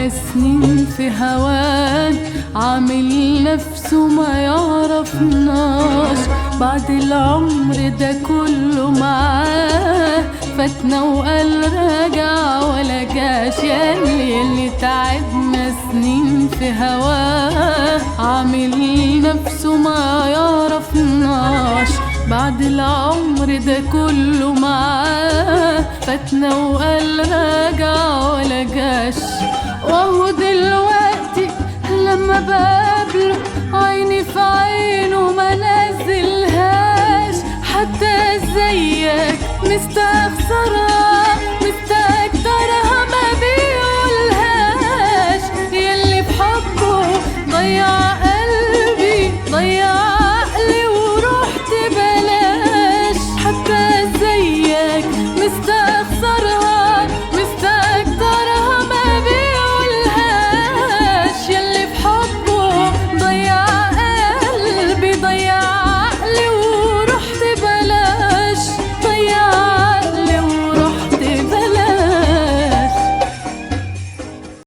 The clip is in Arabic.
سنين في هوان، عامل نفسه ما يعرفناش. بعد العمر ده كله معاه فاتنا وقال راجع ولا جاش. ياللي تعبنا سنين في هواه، عامل نفسه ما يعرفناش. بعد العمر ده كله معاه فاتنا وقال راجع ولا جاش. وهو دلوقتي لما بقابله عيني في عينه ما نزلهاش. حتى زيك مستخسرها مستكترها ما بيقولهاش. ياللي بحبه ضيع قلبي ضيع عقلي ورحت بلاش. حتى زيك مستخسرها